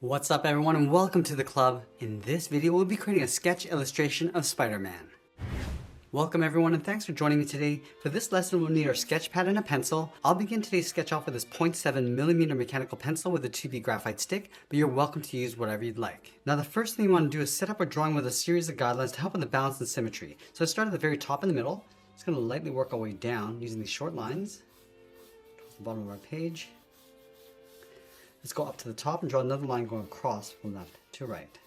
What's up everyone and welcome to the club. In this video we'll be creating a sketch illustration of Spider-Man. Welcome everyone and thanks for joining me today. For this lesson we'll need our sketch pad and a pencil. I'll begin today's sketch off with this 0.7mm mechanical pencil with a 2B graphite stick, but you're welcome to use whatever you'd like. Now the first thing you want to do is set up our drawing with a series of guidelines to help with the balance and symmetry. So I start at the very top in the middle. Just going to lightly work our way down using these short lines towards the bottom of our page. Let's go up to the top and draw another line going across from left to right.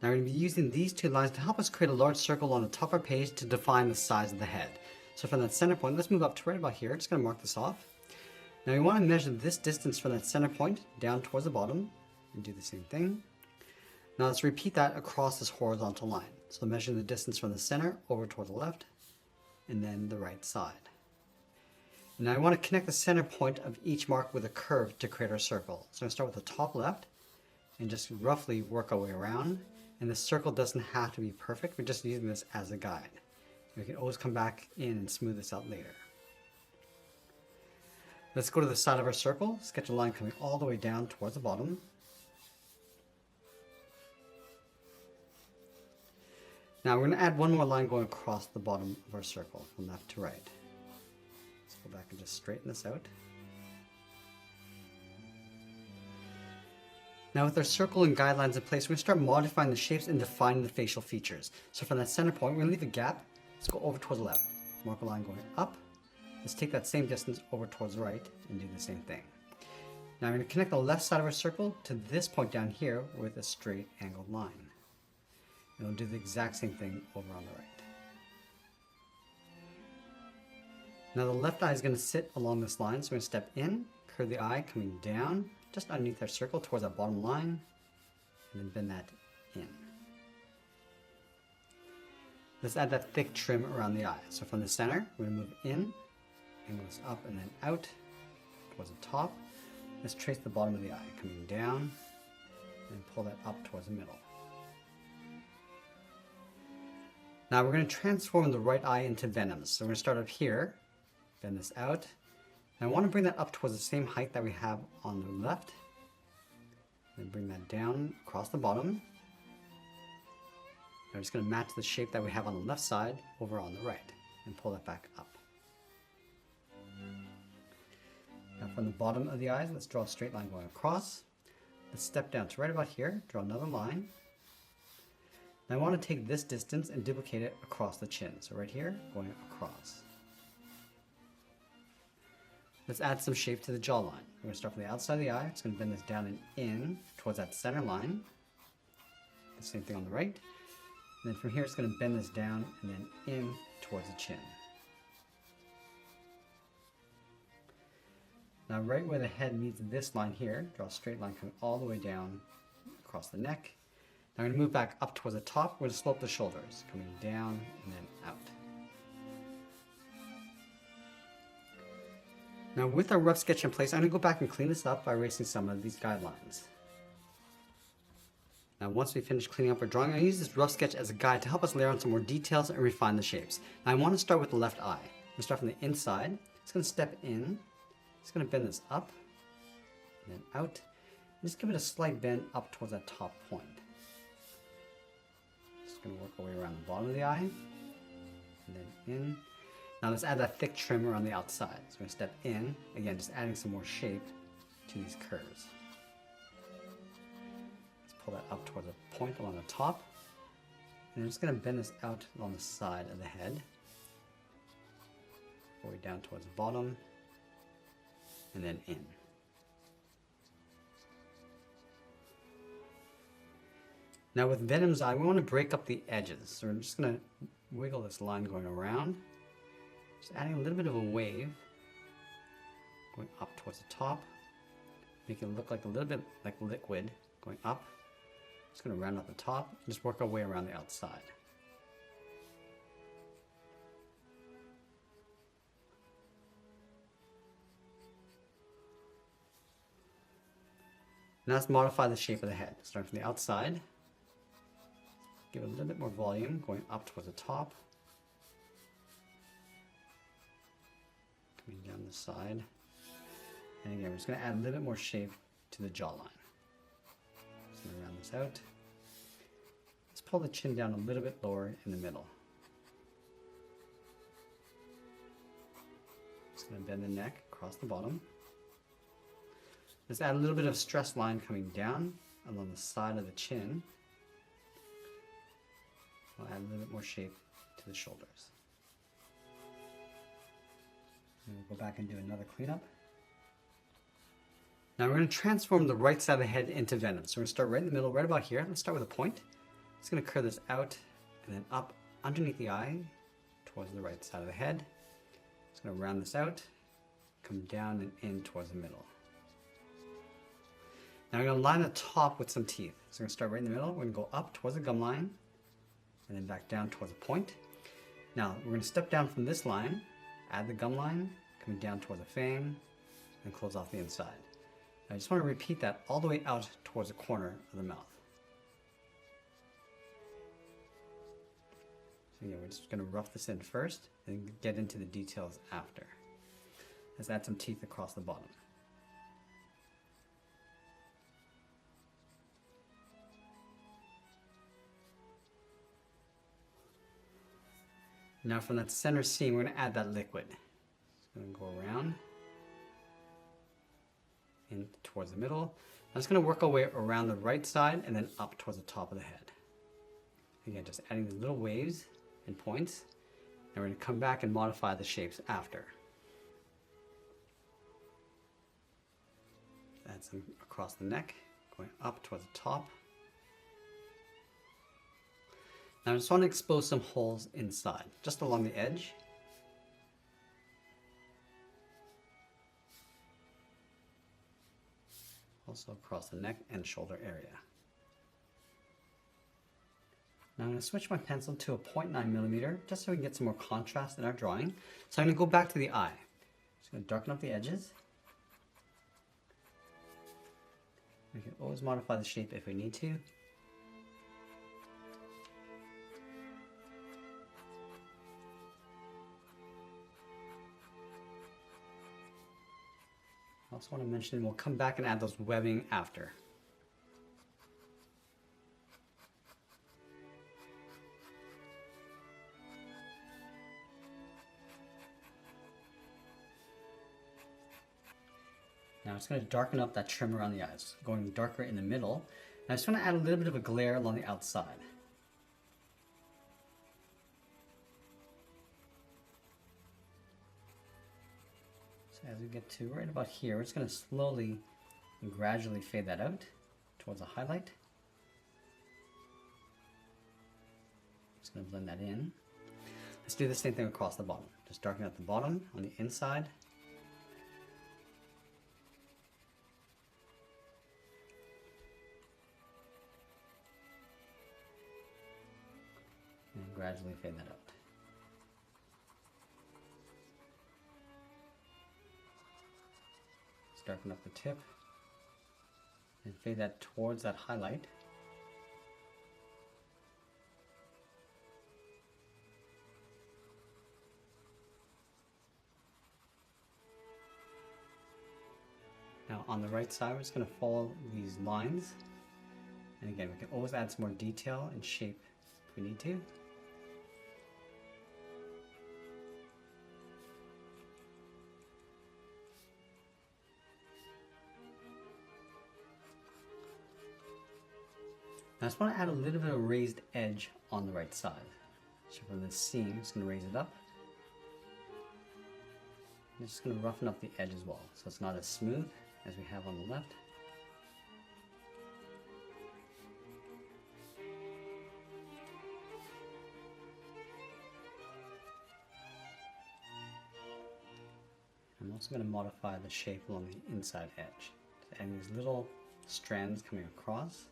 Now we're going to be using these two lines to help us create a large circle on the top of our page to define the size of the head. So from that center point, let's move up to right about here. Just going to mark this off. Now we want to measure this distance from that center point down towards the bottom and do the same thing. Now let's repeat that across this horizontal line. So measure the distance from the center over toward the left and then the right side. Now I want to connect the center point of each mark with a curve to create our circle. So I'm going to start with the top left and just roughly work our way around. And the circle doesn't have to be perfect, we're just using this as a guide. We can always come back in and smooth this out later. Let's go to the side of our circle, sketch a line coming all the way down towards the bottom. Now we're going to add one more line going across the bottom of our circle from left to right. Go back and just straighten this out. Now with our circle and guidelines in place, we're going to start modifying the shapes and defining the facial features. So from that center point, we're going to leave a gap. Let's go over towards the left. Mark a line going up. Let's take that same distance over towards the right and do the same thing. Now we're going to connect the left side of our circle to this point down here with a straight angled line. And we'll do the exact same thing over on the right. Now the left eye is going to sit along this line, so we're going to step in, curve the eye coming down, just underneath our circle towards that bottom line, and then bend that in. Let's add that thick trim around the eye. So from the center, we're going to move in, angle this up and then out towards the top. Let's trace the bottom of the eye, coming down, and pull that up towards the middle. Now we're going to transform the right eye into venom. So we're going to start up here. Bend this out. And I want to bring that up towards the same height that we have on the left. Then bring that down across the bottom. I'm just going to match the shape that we have on the left side over on the right and pull that back up. Now from the bottom of the eyes, let's draw a straight line going across. Let's step down to right about here, draw another line. Now I want to take this distance and duplicate it across the chin. So right here, going across. Let's add some shape to the jawline. We're going to start from the outside of the eye. It's going to bend this down and in towards that center line. The same thing on the right. And then from here, it's going to bend this down and then in towards the chin. Now right where the head meets this line here, draw a straight line coming all the way down across the neck. Now I'm going to move back up towards the top. We're going to slope the shoulders, coming down and then out. Now with our rough sketch in place, I'm going to go back and clean this up by erasing some of these guidelines. Now once we finish cleaning up our drawing, I use this rough sketch as a guide to help us layer on some more details and refine the shapes. Now I want to start with the left eye. I'm going to start from the inside. It's going to step in. It's going to bend this up and then out. And just give it a slight bend up towards that top point. Just going to work our way around the bottom of the eye and then in. Now let's add that thick trim around the outside. So we're going to step in, again just adding some more shape to these curves. Let's pull that up towards a point along the top. And I'm just going to bend this out along the side of the head. All the way down towards the bottom. And then in. Now with Venom's eye, we want to break up the edges. So we're just going to wiggle this line going around. Just adding a little bit of a wave, going up towards the top, making it look like a little bit like liquid, going up. Just going to round out the top, and just work our way around the outside. Now let's modify the shape of the head. Starting from the outside, give it a little bit more volume, going up towards the top. Coming down the side. And again, we're just going to add a little bit more shape to the jawline. Just going to round this out. Let's pull the chin down a little bit lower in the middle. Just going to bend the neck across the bottom. Let's add a little bit of stress line coming down along the side of the chin. We'll add a little bit more shape to the shoulders. And we'll go back and do another cleanup. Now we're going to transform the right side of the head into venom. So we're going to start right in the middle, right about here. Let's start with a point. Just going to curve this out and then up underneath the eye towards the right side of the head. Just going to round this out, come down and in towards the middle. Now we're going to line the top with some teeth. So we're going to start right in the middle. We're going to go up towards the gum line and then back down towards a point. Now we're going to step down from this line, add the gum line, coming down towards the fang, and close off the inside. I just want to repeat that all the way out towards the corner of the mouth. So yeah, we're just going to rough this in first and get into the details after. Let's add some teeth across the bottom. Now from that center seam, we're going to add that liquid. It's going to go around in towards the middle. I'm just going to work our way around the right side and then up towards the top of the head. Again, just adding the little waves and points. And we're going to come back and modify the shapes after. Add some across the neck, going up towards the top. Now I just want to expose some holes inside, just along the edge. Also across the neck and shoulder area. Now I'm going to switch my pencil to a 0.9mm just so we can get some more contrast in our drawing. So I'm going to go back to the eye. Just going to darken up the edges. We can always modify the shape if we need to. I also want to mention we'll come back and add those webbing after. Now I'm just going to darken up that trim around the eyes, going darker in the middle. And I just want to add a little bit of a glare along the outside. As we get to right about here, we're just going to slowly and gradually fade that out towards a highlight. Just going to blend that in. Let's do the same thing across the bottom. Just darken out the bottom on the inside. And gradually fade that out. Darken up the tip and fade that towards that highlight. Now on the right side, we're just going to follow these lines. And again, we can always add some more detail and shape if we need to. Now I just want to add a little bit of raised edge on the right side. So from the seam, I'm just going to raise it up. I'm just going to roughen up the edge as well, so it's not as smooth as we have on the left. I'm also going to modify the shape along the inside edge. And these little strands coming across.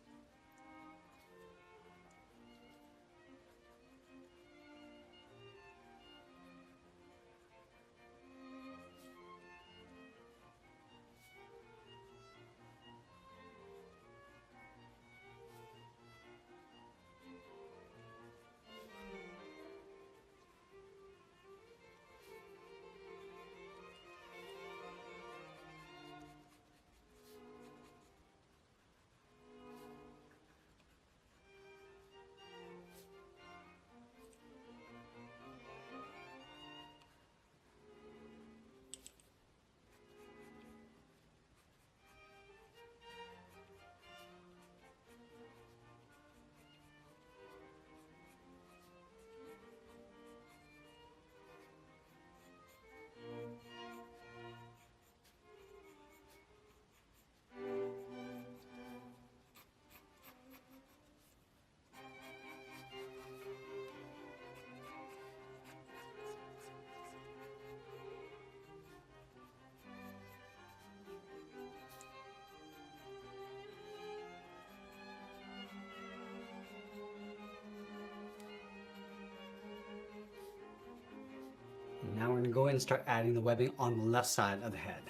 go in and start adding the webbing on the left side of the head.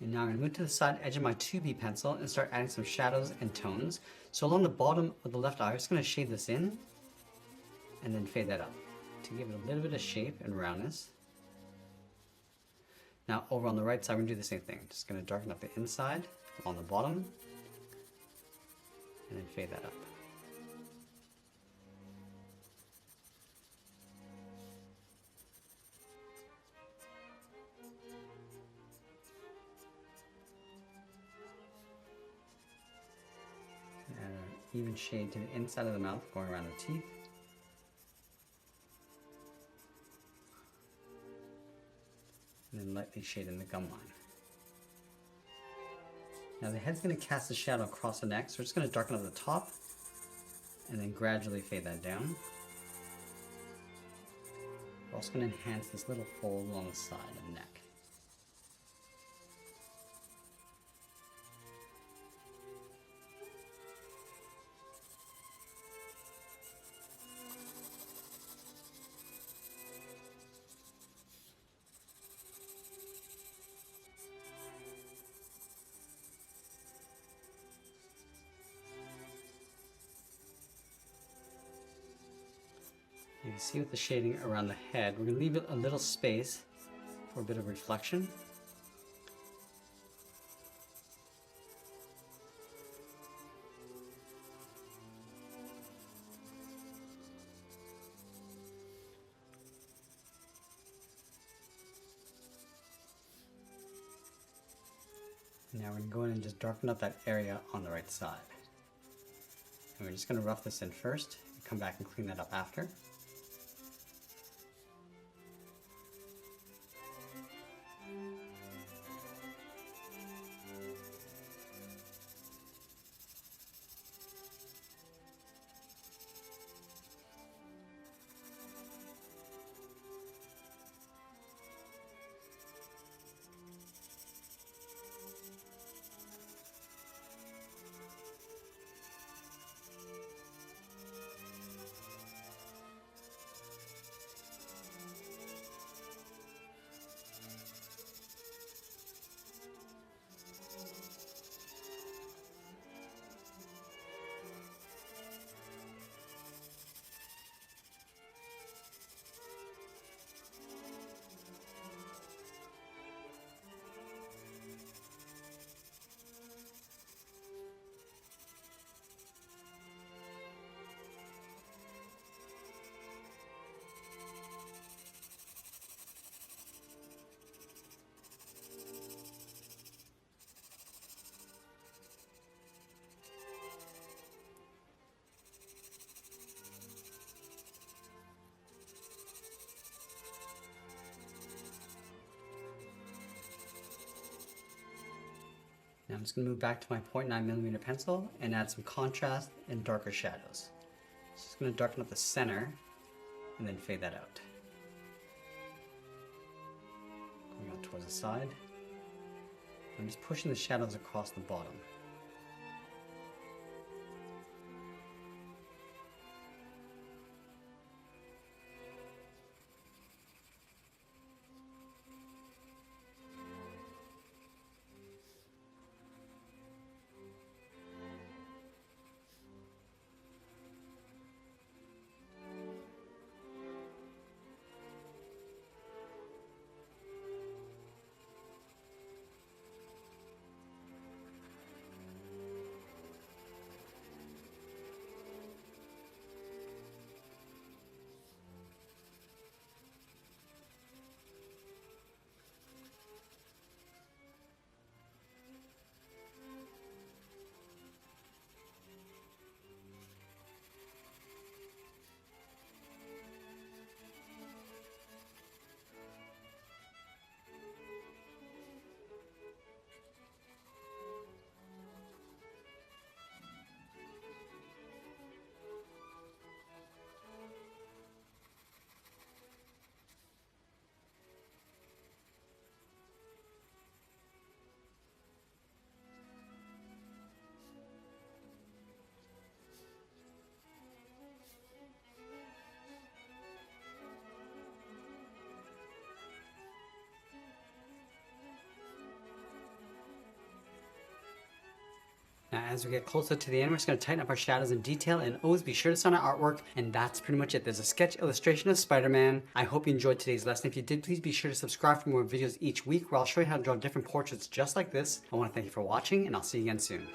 And now I'm going to move to the side edge of my 2B pencil and start adding some shadows and tones. So along the bottom of the left eye, I'm just going to shade this in and then fade that up to give it a little bit of shape and roundness. Now over on the right side, we're going to do the same thing. Just going to darken up the inside on the bottom and then fade that up. Even shade to the inside of the mouth, going around the teeth. And then lightly shade in the gum line. Now the head's going to cast a shadow across the neck, so we're just going to darken up the top and then gradually fade that down. We're also going to enhance this little fold along the side of the neck. You can see with the shading around the head, we're going to leave it a little space for a bit of reflection. Now we're going to go in and just darken up that area on the right side. And we're just going to rough this in first, and come back and clean that up after. Now I'm just going to move back to my 0.9mm pencil and add some contrast and darker shadows. Just going to darken up the center and then fade that out. Going out towards the side. I'm just pushing the shadows across the bottom. Now, as we get closer to the end, we're just going to tighten up our shadows and detail, and always be sure to sign our artwork, and that's pretty much it. There's a sketch illustration of Spider-Man. I hope you enjoyed today's lesson. If you did, please be sure to subscribe for more videos each week where I'll show you how to draw different portraits just like this. I want to thank you for watching, and I'll see you again soon.